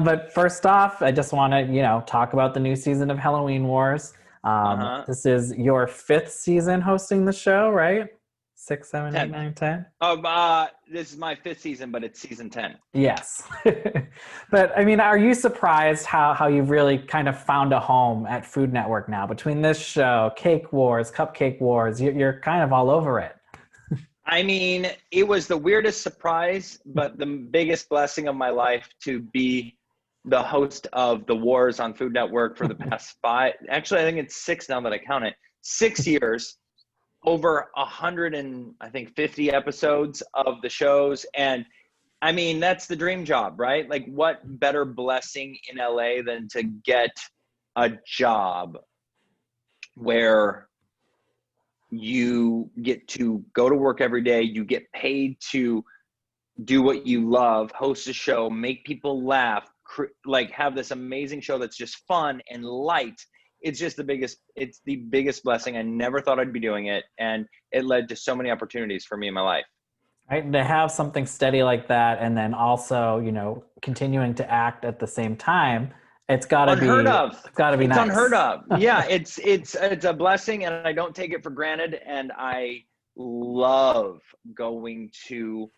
But first off, I just want to, talk about the new season of Halloween Wars. Uh-huh. This is your fifth season hosting the show, right? Six, seven, eight, 10th. nine, 10. This is my fifth season, but it's season 10. Yes. But I mean, are you surprised how you've really kind of found a home at Food Network now? Between this show, Cake Wars, Cupcake Wars, you're kind of all over it. I mean, it was the weirdest surprise, but the biggest blessing of my life to be the host of the Wars on Food Network for the past actually, I think it's 6 now that I count it, 6 years, over 100 and I think 50 episodes of the shows. And I mean, that's the dream job, right? Like, what better blessing in LA than to get a job where you get to go to work every day, you get paid to do what you love, host a show, make people laugh, like have this amazing show that's just fun and light. It's the biggest blessing. I never thought I'd be doing it, and it led to so many opportunities for me in my life. Right? To have something steady like that, and then also, continuing to act at the same time, it's got to Unheard be, of. it's got to be It's nice. unheard of. Yeah, it's a blessing, and I don't take it for granted. And I love going to.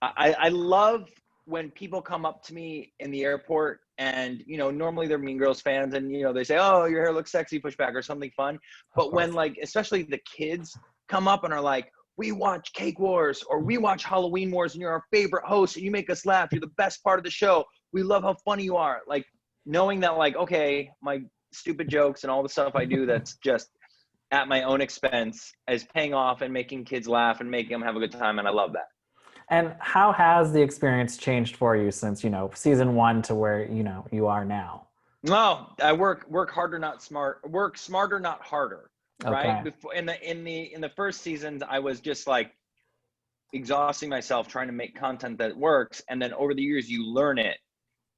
I love when people come up to me in the airport, and normally they're Mean Girls fans, and they say, "Oh, your hair looks sexy," push back or something fun. But when, like, especially the kids come up and are like, "We watch Cake Wars," or "We watch Halloween Wars, and you're our favorite host, and you make us laugh. You're the best part of the show. We love how funny you are." Like, knowing that, like, okay, my stupid jokes and all the stuff I do that's just at my own expense is paying off and making kids laugh and making them have a good time, and I love that. And how has the experience changed for you since, season 1 to where, you are now? No, I work harder, not smart. Work smarter, not harder. Right? Okay. Before, in the first seasons, I was just like exhausting myself trying to make content that works, and then over the years, you learn it.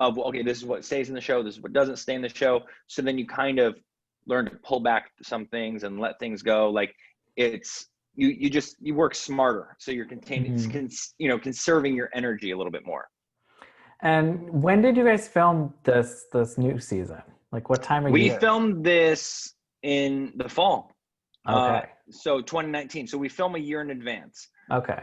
Of, okay, this is what stays in the show, this is what doesn't stay in the show. So then you kind of learn to pull back some things and let things go. Like, it's you work smarter, so you're conserving your energy a little bit more. And when did you guys film this new season? Like, what time of We year? filmed this in the fall. Okay. So 2019. So we film a year in advance. Okay.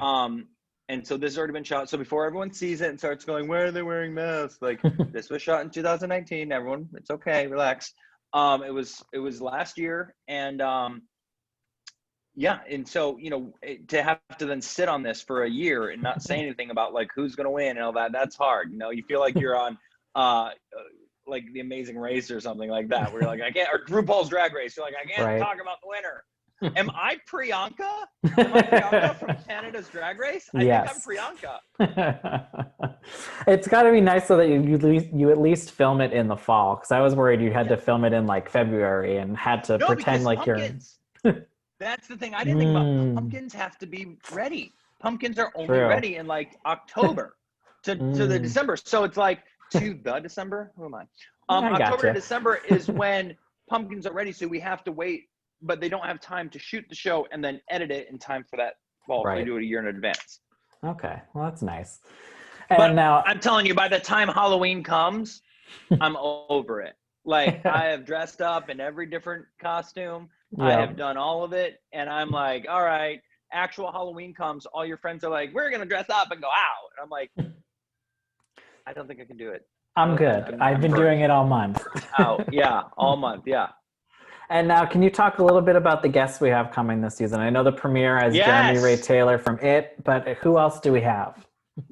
And so this has already been shot. So before everyone sees it and starts going, "Why are they wearing masks?" Like, this was shot in 2019. Everyone, it's okay, relax. It was last year, and yeah, and so to have to then sit on this for a year and not say anything about like who's gonna win and all that, that's hard. You feel like you're on like The Amazing Race or something like that, where you're like, I can't, or RuPaul's Drag Race. You're like, I can't Right. talk about the winner. Am I Priyanka? Am I Priyanka from Canada's Drag Race? I think I'm Priyanka. It's got to be nice though that you at least film it in the fall, because I was worried you had to film it in like February and had to pretend like pumpkins. That's the thing I didn't think about. Pumpkins have to be ready. Pumpkins are only ready in like October to the December. So it's like to the December. Who am I? October to December is when pumpkins are ready. So we have to wait, but they don't have time to shoot the show and then edit it in time for that fall. Right. So we do it a year in advance. Okay, well, that's nice. But now I'm telling you, by the time Halloween comes, I'm over it. Like, I have dressed up in every different costume. Yeah. I have done all of it. And I'm like, all right, actual Halloween comes. All your friends are like, we're going to dress up and go out. And I'm like, I don't think I can do it. I'm good. I've been doing it all month. Yeah, all month. Yeah. And now, can you talk a little bit about the guests we have coming this season? I know the premiere has Jeremy Ray Taylor from It, but who else do we have?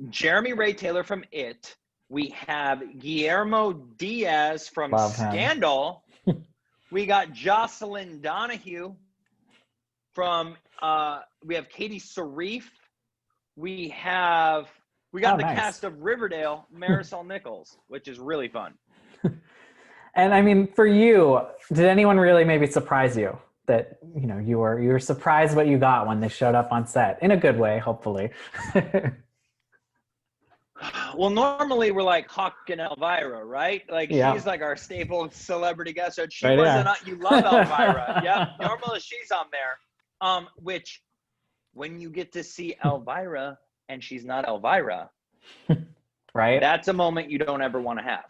Jeremy Ray Taylor from It. We have Guillermo Diaz from Scandal. We got Jocelyn Donahue from, we have Katie Sarif. We got the cast of Riverdale, Marisol Nichols, which is really fun. And I mean, for you, did anyone really maybe surprise you that, you were surprised what you got when they showed up on set in a good way, hopefully? Well, normally we're like Hawk and Elvira, right? Like, she's like our staple celebrity guest. So she wasn't. You love Elvira. Yep. Normally she's on there. Which, when you get to see Elvira and she's not Elvira, right? That's a moment you don't ever want to have.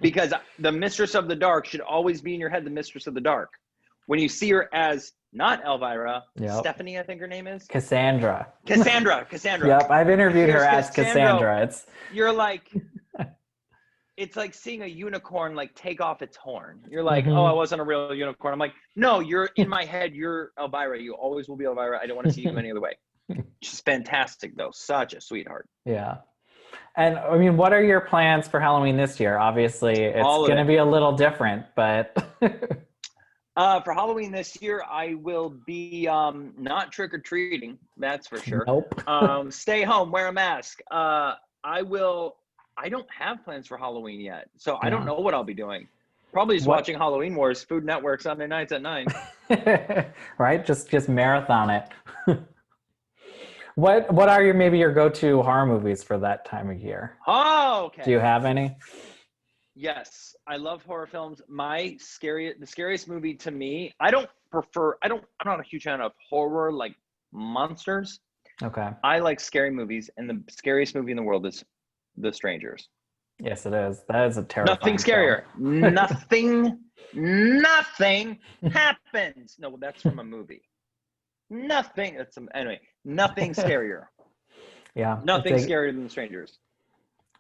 Because the mistress of the dark should always be in your head, the mistress of the dark. When you see her as not Elvira, Yep. Stephanie, I think her name is. Cassandra. Cassandra. Yep, I've interviewed her as Cassandra. You're like, it's like seeing a unicorn like take off its horn. You're like, oh, I wasn't a real unicorn. I'm like, no, you're in my head. You're Elvira. You always will be Elvira. I don't want to see you any other way. She's fantastic, though. Such a sweetheart. Yeah. And I mean, what are your plans for Halloween this year? Obviously, it's going to be a little different, but. For Halloween this year, I will be not trick-or-treating. That's for sure. Nope. Stay home, wear a mask. I don't have plans for Halloween yet, so I don't know what I'll be doing. Probably just watching Halloween Wars, Food Network, Sunday nights at 9. Right? Just marathon it. What are your go-to horror movies for that time of year? Oh, okay. Do you have any? Yes, I love horror films. The scariest movie to me, I'm not a huge fan of horror like monsters. Okay. I like scary movies, and the scariest movie in the world is The Strangers. Yes, it is. That is a terrifying Nothing scarier. Nothing happens. No, that's from a movie. Nothing. Anyway, nothing scarier. Yeah. Nothing scarier than The Strangers.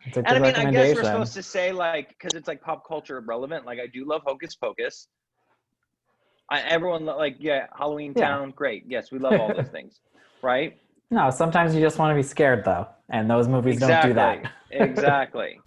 It's a good And I mean, I guess we're recommendation. supposed to say, like, because it's like pop culture relevant. Like, I do love Hocus Pocus. Everyone, like, yeah, Halloween Town, great. Yes, we love all those things, right? No, sometimes you just want to be scared, though. And those movies don't do that. Exactly.